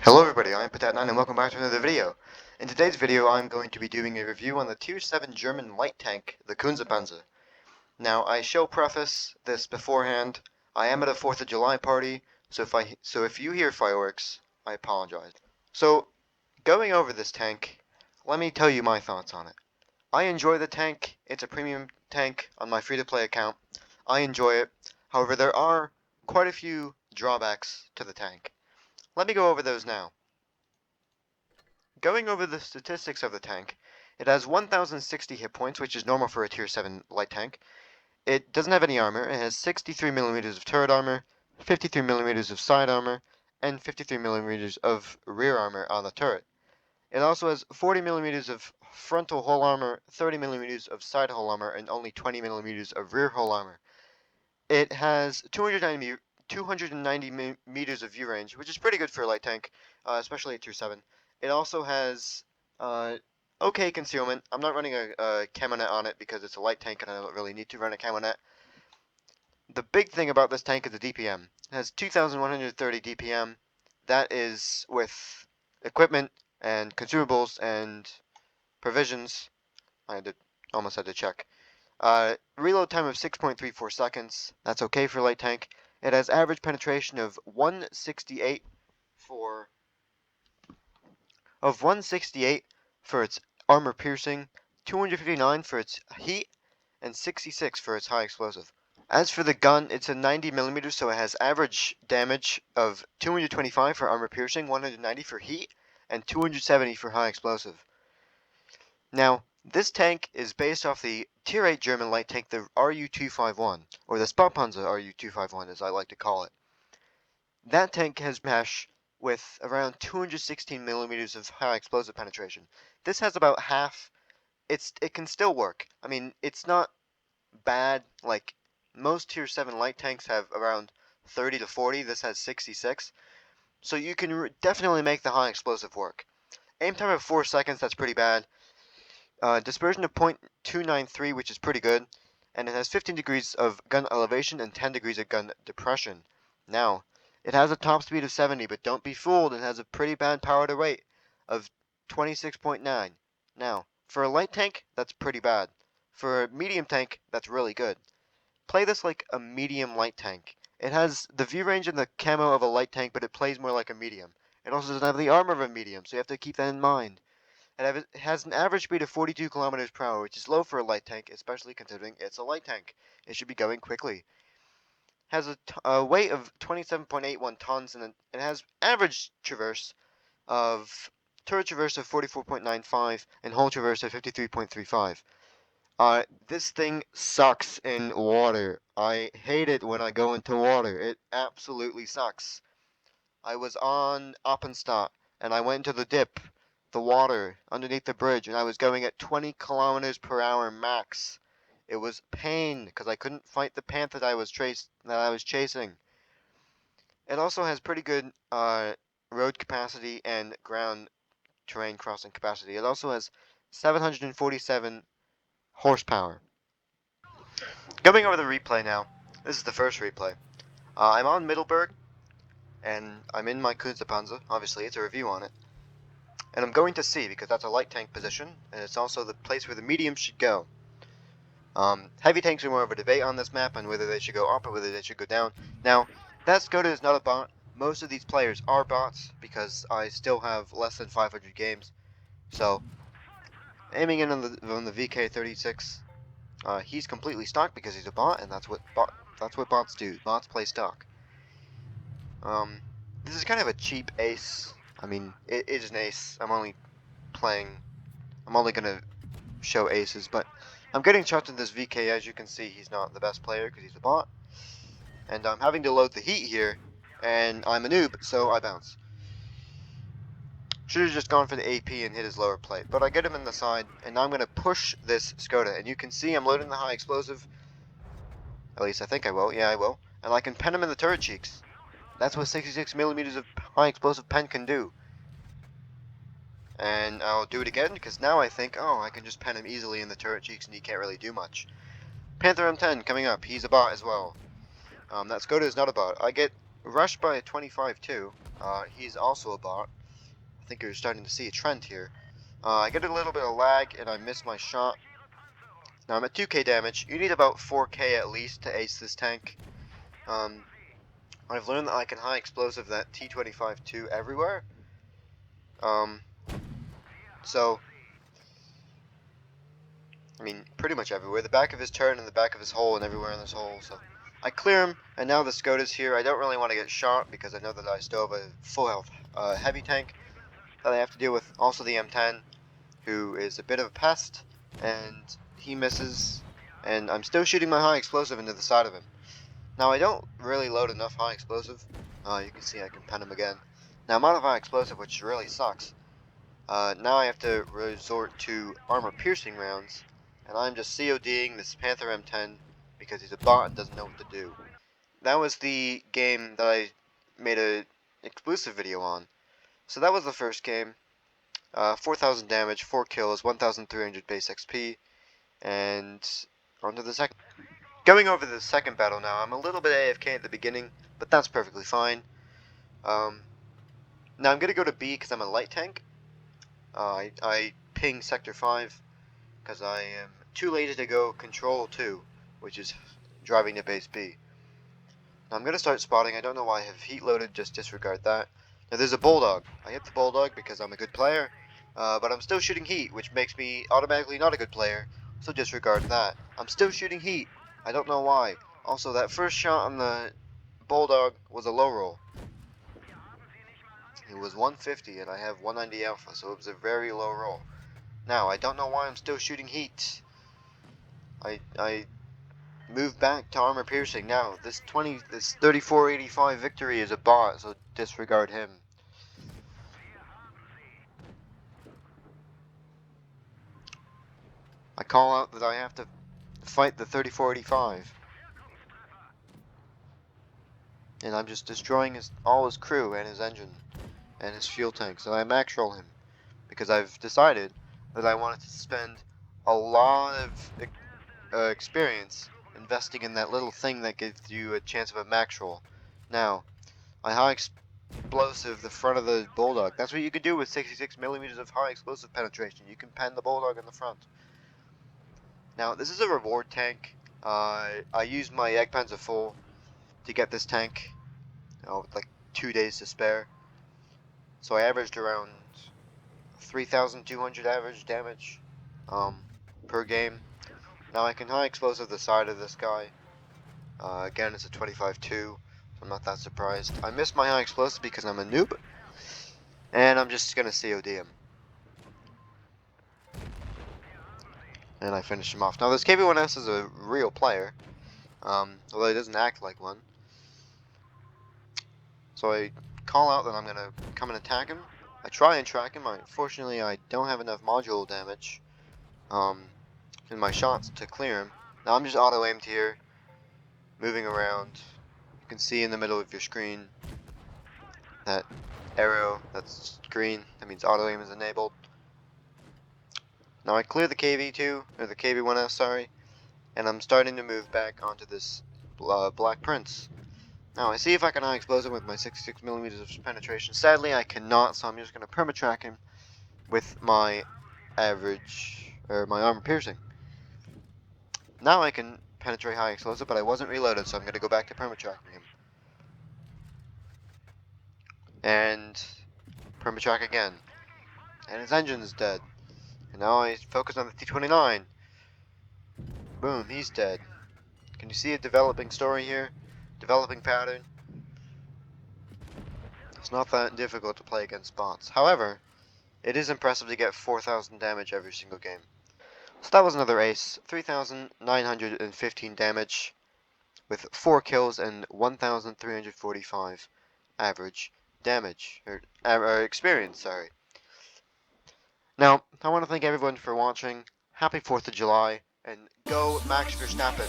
Hello everybody, I'm Patat9 and welcome back to another video. In today's video I'm going to be doing a review on the Tier 7 German light tank, the Kunze Panzer. Now I shall preface this beforehand, I am at a 4th of July party, so if you hear fireworks, I apologize. So, going over this tank, let me tell you my thoughts on it. I enjoy the tank, it's a premium tank on my free-to-play account. I enjoy it, however there are quite a few drawbacks to the tank. Let me go over those now. Going over the statistics of the tank, it has 1060 hit points, which is normal for a tier 7 light tank. It doesn't have any armor. It has 63mm of turret armor, 53mm of side armor, and 53mm of rear armor on the turret. It also has 40mm of frontal hull armor, 30mm of side hull armor, and only 20mm of rear hull armor. It has 290 meters of view range, which is pretty good for a light tank, especially at tier 7. It also has okay concealment. I'm not running a camo net on it because it's a light tank and I don't really need to run a camo net. The big thing about this tank is the DPM. It has 2,130 DPM. That is with equipment and consumables and provisions. Almost had to check. Reload time of 6.34 seconds. That's okay for a light tank. It has average penetration of 168 for its armor piercing, 259 for its heat, and 66 for its high explosive. As for the gun, it's a 90mm, so it has average damage of 225 for armor piercing, 190 for heat, and 270 for high explosive. Now, this tank is based off the Tier 8 German light tank, the RU-251, or the Panzer RU-251 as I like to call it. That tank has mesh with around 216mm of high explosive penetration. This has about half. It can still work. I mean, it's not bad. Like most tier 7 light tanks have around 30 to 40. This has 66. So you can definitely make the high explosive work. Aim time of 4 seconds, that's pretty bad. Dispersion of 0.293, which is pretty good. And it has 15 degrees of gun elevation and 10 degrees of gun depression. Now, it has a top speed of 70, but don't be fooled, it has a pretty bad power to weight of 26.9. Now, for a light tank, that's pretty bad. For a medium tank, that's really good. Play this like a medium light tank. It has the view range and the camo of a light tank, but it plays more like a medium. It also doesn't have the armor of a medium, so you have to keep that in mind. It has an average speed of 42 kilometers per hour, which is low for a light tank, especially considering it's a light tank. It should be going quickly. Has a weight of 27.81 tons, and it has average traverse of turret traverse of 44.95 and hull traverse of 53.35. This thing sucks in water. I hate it when I go into water. It absolutely sucks. I was on Oppenstadt, and I went into the dip, the water, underneath the bridge, and I was going at 20 kilometers per hour max. It was pain because I couldn't fight the panther that I was chasing. It also has pretty good road capacity and ground terrain crossing capacity. It also has 747 horsepower. Going over the replay now. This is the first replay. I'm on Middleburg, and I'm in my Kunze Panzer. Obviously, it's a review on it. And I'm going to C because that's a light tank position, and it's also the place where the mediums should go. Heavy tanks are more of a debate on this map on whether they should go up or whether they should go down. Now, that Skoda is not a bot. Most of these players are bots because I still have less than 500 games. So, aiming in on the VK36, he's completely stock because he's a bot, and that's what bots do. Bots play stock. This is kind of a cheap ace. I mean, it is an ace. I'm only gonna show aces, but I'm getting chucked in this VK. As you can see, he's not the best player because he's a bot. And I'm having to load the heat here, and I'm a noob, so I bounce. Should have just gone for the AP and hit his lower plate, but I get him in the side, and now I'm going to push this Skoda. And you can see I'm loading the high explosive. At least I think I will. Yeah, I will. And I can pen him in the turret cheeks. That's what 66mm of high explosive pen can do. And I'll do it again, because now I think, oh, I can just pen him easily in the turret cheeks and he can't really do much. Panther M10 coming up. He's a bot as well. That Skoda is not a bot. I get rushed by a 25 too. He's also a bot. I think you're starting to see a trend here. I get a little bit of lag and I miss my shot. Now I'm at 2k damage. You need about 4k at least to ace this tank. I've learned that I can high explosive that T25-2 everywhere. So, I mean, pretty much everywhere. The back of his turret and the back of his hole and everywhere in this hole. So, I clear him, and now the Skoda's here. I don't really want to get shot because I know that I still have a full health heavy tank that I have to deal with. Also the M10, who is a bit of a pest, and he misses, and I'm still shooting my high explosive into the side of him. Now I don't really load enough high explosive. You can see I can pen him again. Now I'm out of high explosive, which really sucks. Now I have to resort to armor piercing rounds, and I'm just CODing this Panther M10 because he's a bot and doesn't know what to do. That was the game that I made an exclusive video on. So that was the first game. 4,000 damage, 4 kills, 1,300 base XP, and on to the second. Going over the second battle now, I'm a little bit AFK at the beginning, but that's perfectly fine. Now I'm going to go to B because I'm a light tank. I ping Sector 5 because I am too lazy to go Control 2, which is driving to base B. Now I'm going to start spotting. I don't know why I have heat loaded, just disregard that. Now there's a Bulldog. I hit the Bulldog because I'm a good player, but I'm still shooting heat, which makes me automatically not a good player, so disregard that. I'm still shooting heat. I don't know why. Also, that first shot on the Bulldog was a low roll. It was 150 and I have 190 alpha, so it was a very low roll. Now, I don't know why I'm still shooting heat. I moved back to armor piercing. Now, this 3485 victory is a bot, so disregard him. I call out that I have to fight the 3485. And I'm just destroying all his crew and his engine and his fuel tank. So I max roll him because I've decided that I wanted to spend a lot of experience investing in that little thing that gives you a chance of a max roll. Now, I high explosive the front of the Bulldog. That's what you can do with 66 millimeters of high explosive penetration. You can pen the Bulldog in the front. Now, this is a reward tank. I used my egg Panzer full to get this tank, with like 2 days to spare. So I averaged around 3,200 average damage per game. Now I can high explosive the side of this guy. Again, it's a 25-2, so I'm not that surprised. I missed my high explosive because I'm a noob, and I'm just gonna COD him. And I finish him off. Now this KB1S is a real player, although he doesn't act like one. So I call out that I'm gonna come and attack him. I try and track him. Unfortunately, I don't have enough module damage in my shots to clear him. Now I'm just auto-aimed here, moving around. You can see in the middle of your screen that arrow that's green. That means auto-aim is enabled. Now I clear the KV2, or the KB1S, sorry, and I'm starting to move back onto this Black Prince. Now I see if I can high explosive with my 66 millimeters of penetration. Sadly, I cannot, so I'm just going to perma-track him with my my armor piercing. Now I can penetrate high explosive, but I wasn't reloaded, so I'm going to go back to perma-tracking him. And perma-track again. And his engine is dead. And now I focus on the T-29. Boom, he's dead. Can you see a developing story here? Developing pattern. It's not that difficult to play against bots. However, it is impressive to get 4,000 damage every single game. So that was another ace. 3,915 damage with 4 kills and 1,345 average damage. Or experience, sorry. Now, I want to thank everyone for watching. Happy 4th of July, and go Max Verstappen.